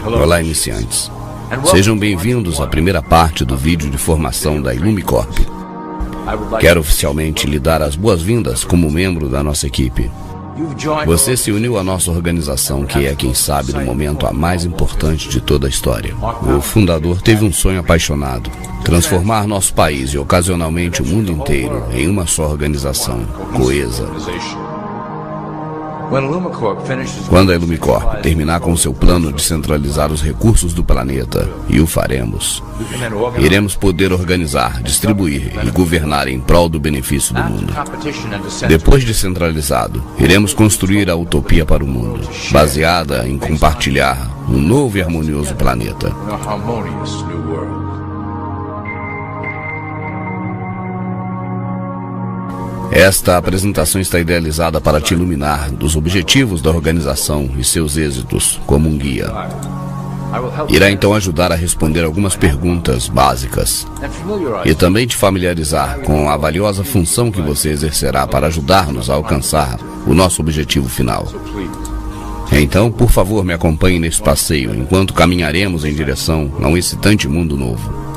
Olá, iniciantes. Sejam bem-vindos à primeira parte do vídeo de formação da Illumicorp. Quero oficialmente lhe dar as boas-vindas como membro da nossa equipe. Você se uniu à nossa organização, que é, quem sabe, no momento a mais importante de toda a história. O fundador teve um sonho apaixonado: transformar nosso país e ocasionalmente o mundo inteiro em uma só organização, coesa. Quando a Illumicorp terminar com seu plano de centralizar os recursos do planeta, e o faremos, iremos poder organizar, distribuir e governar em prol do benefício do mundo. Depois de centralizado, iremos construir a utopia para o mundo, baseada em compartilhar um novo e harmonioso planeta. Esta apresentação está idealizada para te iluminar dos objetivos da organização e seus êxitos como um guia. Irá então ajudar a responder algumas perguntas básicas e também te familiarizar com a valiosa função que você exercerá para ajudar-nos a alcançar o nosso objetivo final. Então, por favor, me acompanhe nesse passeio enquanto caminharemos em direção a um excitante mundo novo.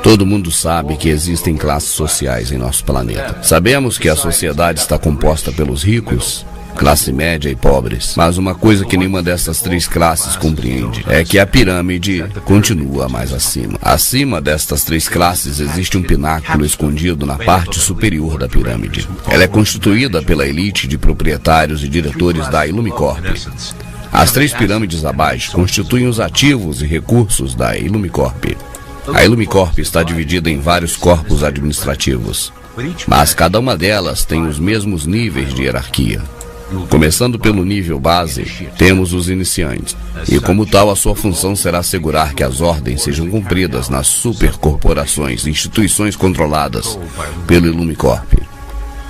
Todo mundo sabe que existem classes sociais em nosso planeta. Sabemos que a sociedade está composta pelos ricos, classe média e pobres. Mas uma coisa que nenhuma dessas três classes compreende é que a pirâmide continua mais acima. Acima destas três classes existe um pináculo escondido na parte superior da pirâmide. Ela é constituída pela elite de proprietários e diretores da Illumicorp. As três pirâmides abaixo constituem os ativos e recursos da Illumicorp. A Illumicorp está dividida em vários corpos administrativos, mas cada uma delas tem os mesmos níveis de hierarquia. Começando pelo nível base, temos os iniciantes, e como tal a sua função será assegurar que as ordens sejam cumpridas nas supercorporações e instituições controladas pelo Illumicorp.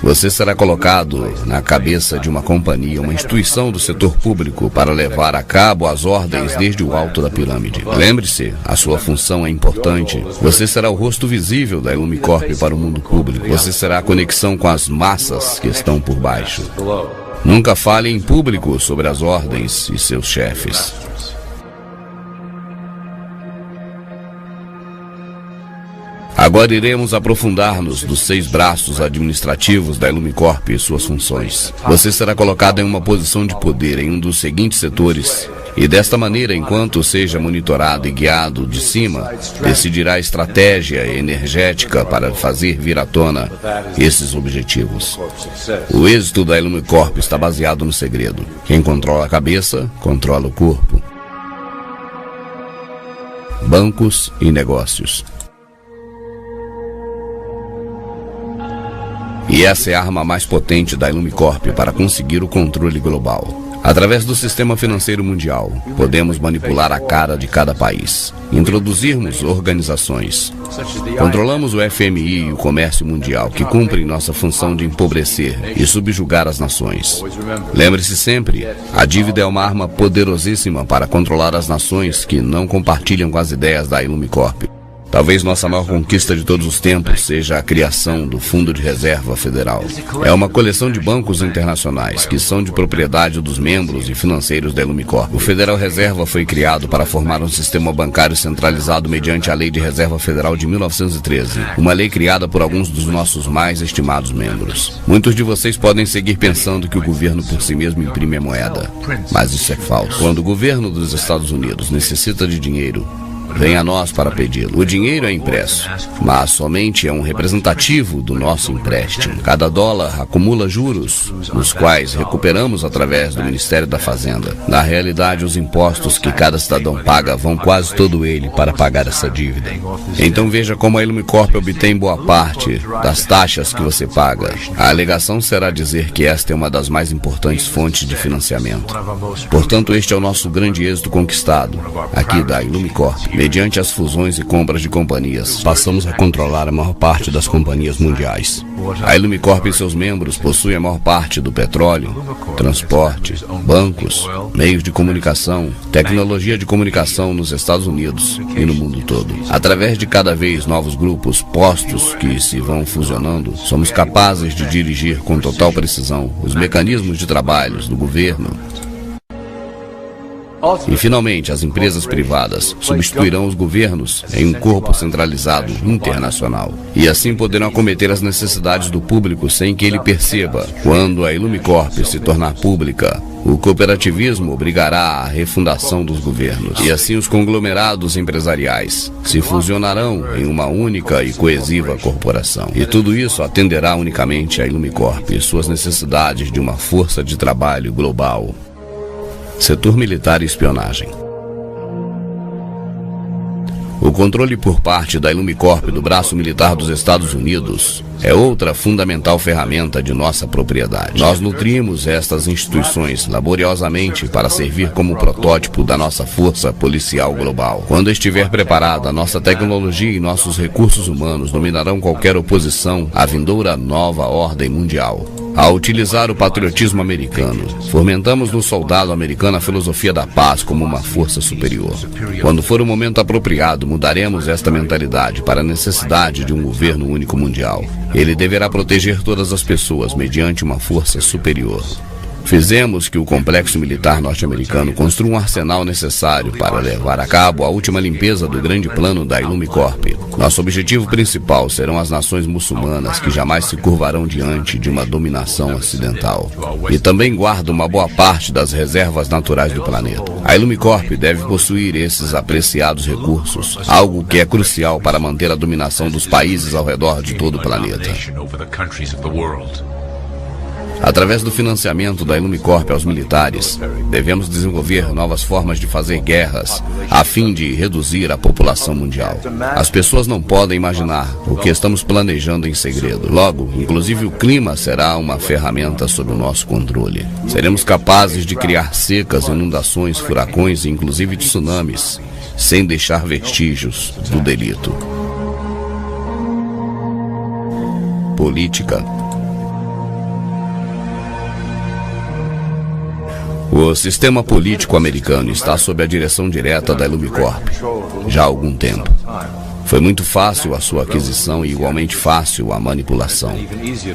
Você será colocado na cabeça de uma companhia, uma instituição do setor público, para levar a cabo as ordens desde o alto da pirâmide. Lembre-se, a sua função é importante. Você será o rosto visível da Illumicorp para o mundo público. Você será a conexão com as massas que estão por baixo. Nunca fale em público sobre as ordens e seus chefes. Agora iremos aprofundar-nos dos 6 braços administrativos da Illumicorp e suas funções. Você será colocado em uma posição de poder em um dos seguintes setores, e desta maneira, enquanto seja monitorado e guiado de cima, decidirá a estratégia energética para fazer vir à tona esses objetivos. O êxito da Illumicorp está baseado no segredo. Quem controla a cabeça, controla o corpo. Bancos e negócios. E essa é a arma mais potente da Illumicorp para conseguir o controle global. Através do sistema financeiro mundial, podemos manipular a cara de cada país, introduzirmos organizações. Controlamos o FMI e o comércio mundial, que cumprem nossa função de empobrecer e subjugar as nações. Lembre-se sempre, a dívida é uma arma poderosíssima para controlar as nações que não compartilham com as ideias da Illumicorp. Talvez nossa maior conquista de todos os tempos seja a criação do Fundo de Reserva Federal. É uma coleção de bancos internacionais que são de propriedade dos membros e financeiros da Ilumicorp. O Federal Reserva foi criado para formar um sistema bancário centralizado mediante a Lei de Reserva Federal de 1913, uma lei criada por alguns dos nossos mais estimados membros. Muitos de vocês podem seguir pensando que o governo por si mesmo imprime a moeda, mas isso é falso. Quando o governo dos Estados Unidos necessita de dinheiro, vem a nós para pedi-lo. O dinheiro é impresso, mas somente é um representativo do nosso empréstimo. Cada dólar acumula juros, nos quais recuperamos através do Ministério da Fazenda. Na realidade, os impostos que cada cidadão paga vão quase todo ele para pagar essa dívida. Então veja como a Ilumicorp obtém boa parte das taxas que você paga. A alegação será dizer que esta é uma das mais importantes fontes de financiamento. Portanto, este é o nosso grande êxito conquistado, aqui da Ilumicorp. Mediante as fusões e compras de companhias, passamos a controlar a maior parte das companhias mundiais. A Ilumicorp e seus membros possuem a maior parte do petróleo, transporte, bancos, meios de comunicação, tecnologia de comunicação nos Estados Unidos e no mundo todo. Através de cada vez novos grupos postos que se vão fusionando, somos capazes de dirigir com total precisão os mecanismos de trabalhos do governo. E, finalmente, as empresas privadas substituirão os governos em um corpo centralizado internacional. E assim poderão acometer as necessidades do público sem que ele perceba. Quando a Ilumicorp se tornar pública, o cooperativismo obrigará à refundação dos governos. E assim os conglomerados empresariais se fusionarão em uma única e coesiva corporação. E tudo isso atenderá unicamente a Ilumicorp e suas necessidades de uma força de trabalho global. Setor militar e espionagem. O controle por parte da Ilumicorp do braço militar dos Estados Unidos é outra fundamental ferramenta de nossa propriedade. Nós nutrimos estas instituições laboriosamente para servir como protótipo da nossa força policial global. Quando estiver preparada, nossa tecnologia e nossos recursos humanos dominarão qualquer oposição à vindoura nova ordem mundial. Ao utilizar o patriotismo americano, fomentamos no soldado americano a filosofia da paz como uma força superior. Quando for o momento apropriado, mudaremos esta mentalidade para a necessidade de um governo único mundial. Ele deverá proteger todas as pessoas mediante uma força superior. Fizemos que o complexo militar norte-americano construa um arsenal necessário para levar a cabo a última limpeza do grande plano da Ilumicorp. Nosso objetivo principal serão as nações muçulmanas que jamais se curvarão diante de uma dominação ocidental. E também guarda uma boa parte das reservas naturais do planeta. A Ilumicorp deve possuir esses apreciados recursos, algo que é crucial para manter a dominação dos países ao redor de todo o planeta. Através do financiamento da Ilumicorp aos militares, devemos desenvolver novas formas de fazer guerras, a fim de reduzir a população mundial. As pessoas não podem imaginar o que estamos planejando em segredo. Logo, inclusive o clima será uma ferramenta sob o nosso controle. Seremos capazes de criar secas, inundações, furacões e inclusive tsunamis, sem deixar vestígios do delito. Política. O sistema político americano está sob a direção direta da Ilumicorp já há algum tempo. Foi muito fácil a sua aquisição e igualmente fácil a manipulação.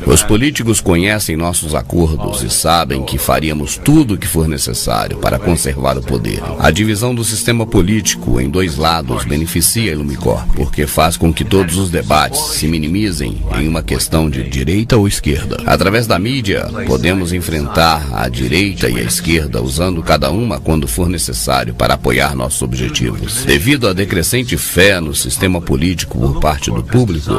Os políticos conhecem nossos acordos e sabem que faríamos tudo o que for necessário para conservar o poder. A divisão do sistema político em dois lados beneficia a Ilumicorp, porque faz com que todos os debates se minimizem em uma questão de direita ou esquerda. Através da mídia, podemos enfrentar a direita e a esquerda, usando cada uma quando for necessário para apoiar nossos objetivos. Devido à decrescente fé no sistema político por parte do público,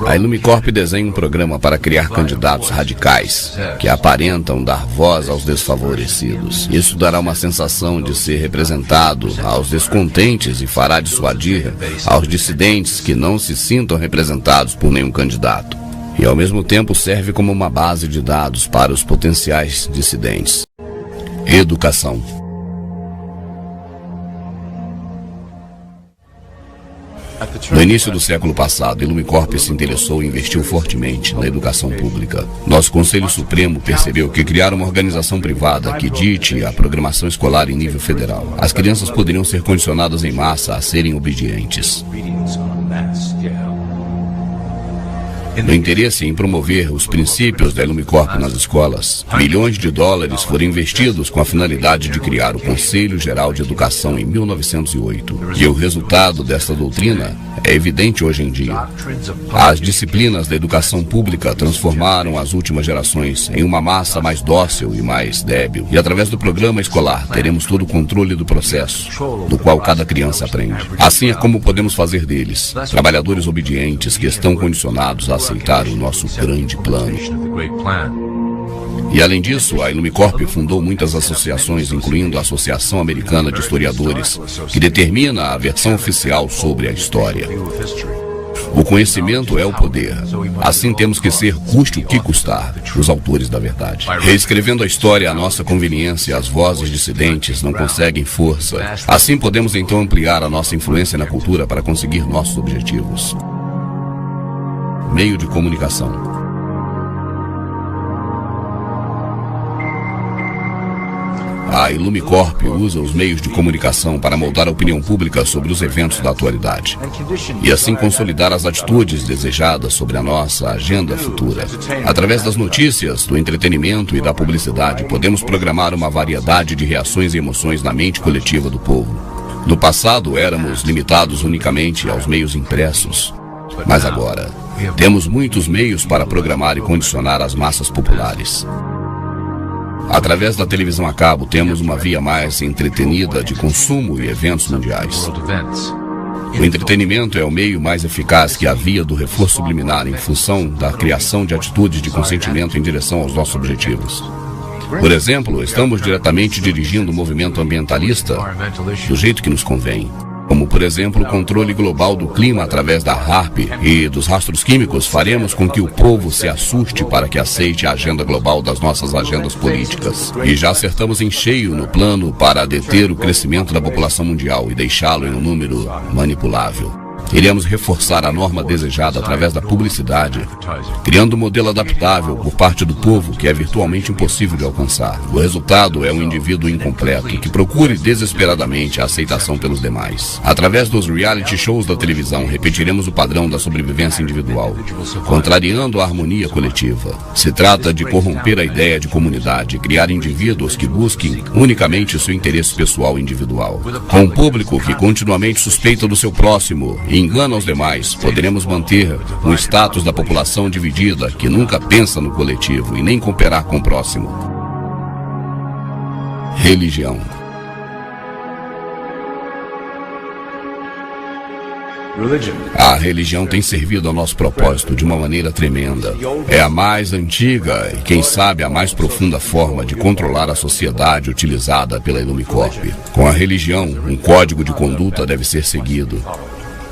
a Ilumicorp desenha um programa para criar candidatos radicais que aparentam dar voz aos desfavorecidos. Isso dará uma sensação de ser representado aos descontentes e fará dissuadir aos dissidentes que não se sintam representados por nenhum candidato. E ao mesmo tempo serve como uma base de dados para os potenciais dissidentes. Educação. No início do século passado, a Ilumicorp se interessou e investiu fortemente na educação pública. Nosso Conselho Supremo percebeu que criar uma organização privada que dite a programação escolar em nível federal, as crianças poderiam ser condicionadas em massa a serem obedientes. No interesse em promover os princípios da Ilumicorp nas escolas, milhões de dólares foram investidos com a finalidade de criar o Conselho Geral de Educação em 1908. E o resultado desta doutrina é evidente hoje em dia. As disciplinas da educação pública transformaram as últimas gerações em uma massa mais dócil e mais débil. E através do programa escolar teremos todo o controle do processo, do qual cada criança aprende. Assim é como podemos fazer deles trabalhadores obedientes que estão condicionados a aceitar o nosso grande plano. E além disso, a Ilumicorp fundou muitas associações, incluindo a Associação Americana de Historiadores, que determina a versão oficial sobre a história. O conhecimento é o poder. Assim temos que ser, custe o que custar, os autores da verdade. Reescrevendo a história à nossa conveniência, as vozes dissidentes não conseguem força. Assim podemos então ampliar a nossa influência na cultura para conseguir nossos objetivos. Meio de comunicação. A Ilumicorp usa os meios de comunicação para moldar a opinião pública sobre os eventos da atualidade e assim consolidar as atitudes desejadas sobre a nossa agenda futura. Através das notícias, do entretenimento e da publicidade, podemos programar uma variedade de reações e emoções na mente coletiva do povo. No passado, éramos limitados unicamente aos meios impressos, mas agora temos muitos meios para programar e condicionar as massas populares. Através da televisão a cabo, temos uma via mais entretenida de consumo e eventos mundiais. O entretenimento é o meio mais eficaz que a via do reforço subliminar em função da criação de atitudes de consentimento em direção aos nossos objetivos. Por exemplo, estamos diretamente dirigindo o movimento ambientalista do jeito que nos convém. Como, por exemplo, o controle global do clima através da HAARP e dos rastros químicos, faremos com que o povo se assuste para que aceite a agenda global das nossas agendas políticas. E já acertamos em cheio no plano para deter o crescimento da população mundial e deixá-lo em um número manipulável. Iremos reforçar a norma desejada através da publicidade, criando um modelo adaptável por parte do povo que é virtualmente impossível de alcançar. O resultado é um indivíduo incompleto que procure desesperadamente a aceitação pelos demais. Através dos reality shows da televisão, repetiremos o padrão da sobrevivência individual, contrariando a harmonia coletiva. Se trata de corromper a ideia de comunidade, criar indivíduos que busquem unicamente seu interesse pessoal individual. Com um público que continuamente suspeita do seu próximo e engana os demais, poderemos manter um status da população dividida que nunca pensa no coletivo e nem cooperar com o próximo. Religião. A religião tem servido ao nosso propósito de uma maneira tremenda. É a mais antiga e, quem sabe, a mais profunda forma de controlar a sociedade utilizada pela Ilumicorp. Com a religião, um código de conduta deve ser seguido.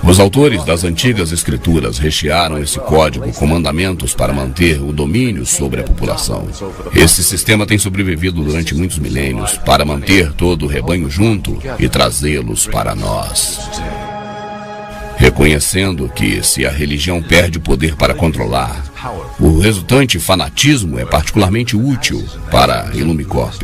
Os autores das antigas escrituras rechearam esse código com mandamentos para manter o domínio sobre a população. Esse sistema tem sobrevivido durante muitos milênios para manter todo o rebanho junto e trazê-los para nós. Reconhecendo que, se a religião perde o poder para controlar, o resultante fanatismo é particularmente útil para a Ilumicorp.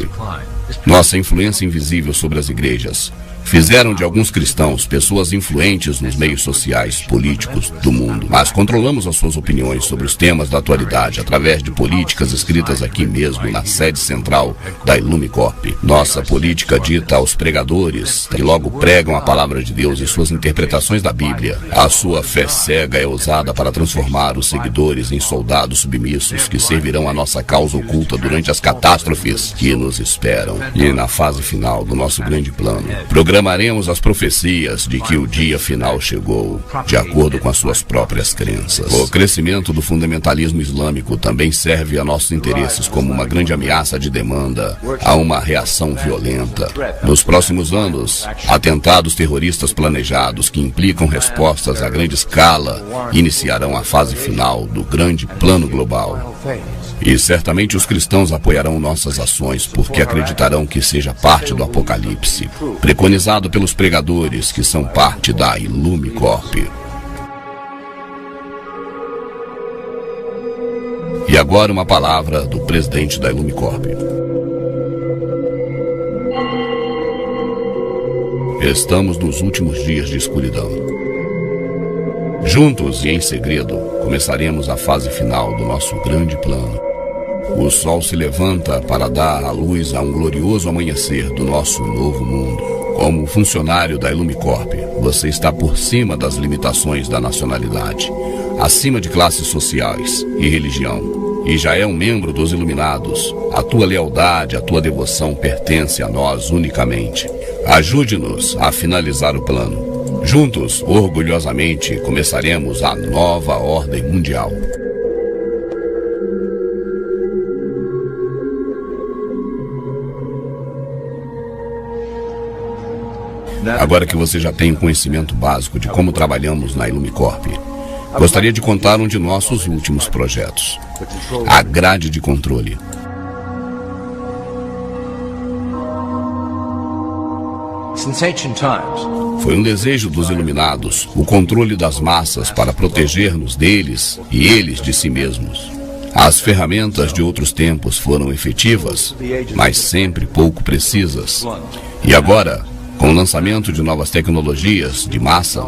Nossa influência invisível sobre as igrejas fizeram de alguns cristãos pessoas influentes nos meios sociais, políticos do mundo. Mas controlamos as suas opiniões sobre os temas da atualidade através de políticas escritas aqui mesmo na sede central da Ilumicorp. Nossa política dita aos pregadores, que logo pregam a palavra de Deus e suas interpretações da Bíblia. A sua fé cega é usada para transformar os seguidores em soldados submissos que servirão a nossa causa oculta durante as catástrofes que nos esperam. E na fase final do nosso grande plano, programaremos as profecias de que o dia final chegou, de acordo com as suas próprias crenças. O crescimento do fundamentalismo islâmico também serve a nossos interesses como uma grande ameaça de demanda a uma reação violenta. Nos próximos anos, atentados terroristas planejados que implicam respostas a grande escala iniciarão a fase final do grande plano global. E certamente os cristãos apoiarão nossas ações porque acreditarão que seja parte do Apocalipse, preconizado pelos pregadores que são parte da Ilumicorp. E agora uma palavra do presidente da Ilumicorp. Estamos nos últimos dias de escuridão. Juntos e em segredo, começaremos a fase final do nosso grande plano. O sol se levanta para dar à luz a um glorioso amanhecer do nosso novo mundo. Como funcionário da Illumicorp, você está por cima das limitações da nacionalidade, acima de classes sociais e religião, e já é um membro dos Iluminados. A tua lealdade, a tua devoção pertence a nós unicamente. Ajude-nos a finalizar o plano. Juntos, orgulhosamente, começaremos a nova ordem mundial. Agora que você já tem um conhecimento básico de como trabalhamos na Illumicorp, gostaria de contar um de nossos últimos projetos, a grade de controle. Foi um desejo dos Iluminados, o controle das massas para proteger-nos deles e eles de si mesmos. As ferramentas de outros tempos foram efetivas, mas sempre pouco precisas. E agora, com o lançamento de novas tecnologias de massa,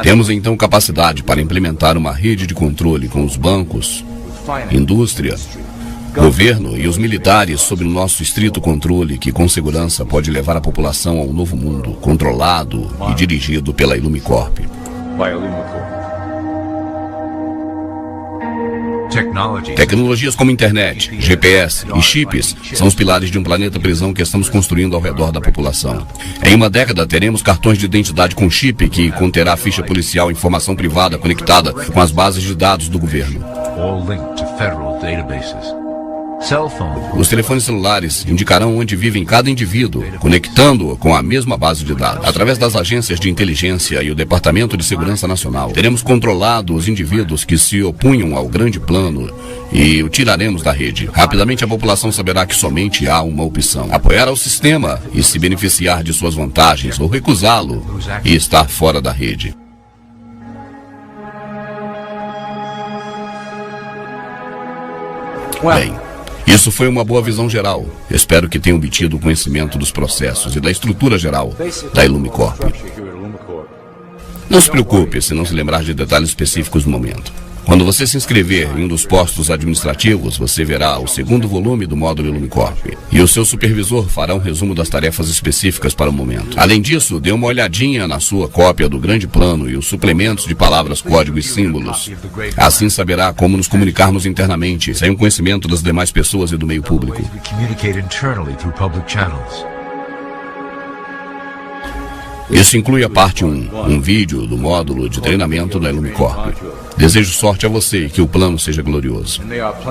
temos então capacidade para implementar uma rede de controle com os bancos, indústria, governo e os militares sob o nosso estrito controle, que com segurança pode levar a população a um novo mundo, controlado e dirigido pela Illumicorp. Tecnologias como internet, GPS e chips são os pilares de um planeta prisão que estamos construindo ao redor da população. Em uma década teremos cartões de identidade com chip que conterá ficha policial e informação privada conectada com as bases de dados do governo. Os telefones celulares indicarão onde vive cada indivíduo, conectando-o com a mesma base de dados. Através das agências de inteligência e o Departamento de Segurança Nacional, teremos controlado os indivíduos que se opunham ao grande plano e o tiraremos da rede. Rapidamente a população saberá que somente há uma opção: apoiar ao sistema e se beneficiar de suas vantagens, ou recusá-lo e estar fora da rede. Bem, isso foi uma boa visão geral. Espero que tenha obtido o conhecimento dos processos e da estrutura geral da Illumicorp. Não se preocupe se não se lembrar de detalhes específicos no momento. Quando você se inscrever em um dos postos administrativos, você verá o segundo volume do módulo Illumicorp. E o seu supervisor fará um resumo das tarefas específicas para o momento. Além disso, dê uma olhadinha na sua cópia do grande plano e os suplementos de palavras, código e símbolos. Assim saberá como nos comunicarmos internamente, sem o conhecimento das demais pessoas e do meio público. Isso inclui a parte 1, um vídeo do módulo de treinamento da Illumicorp. Desejo sorte a você e que o plano seja glorioso.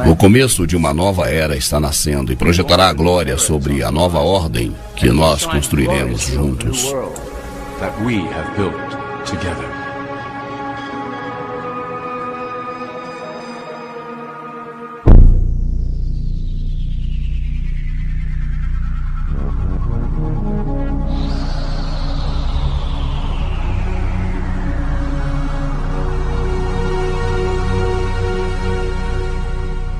O começo de uma nova era está nascendo e projetará a glória sobre a nova ordem que nós construiremos juntos.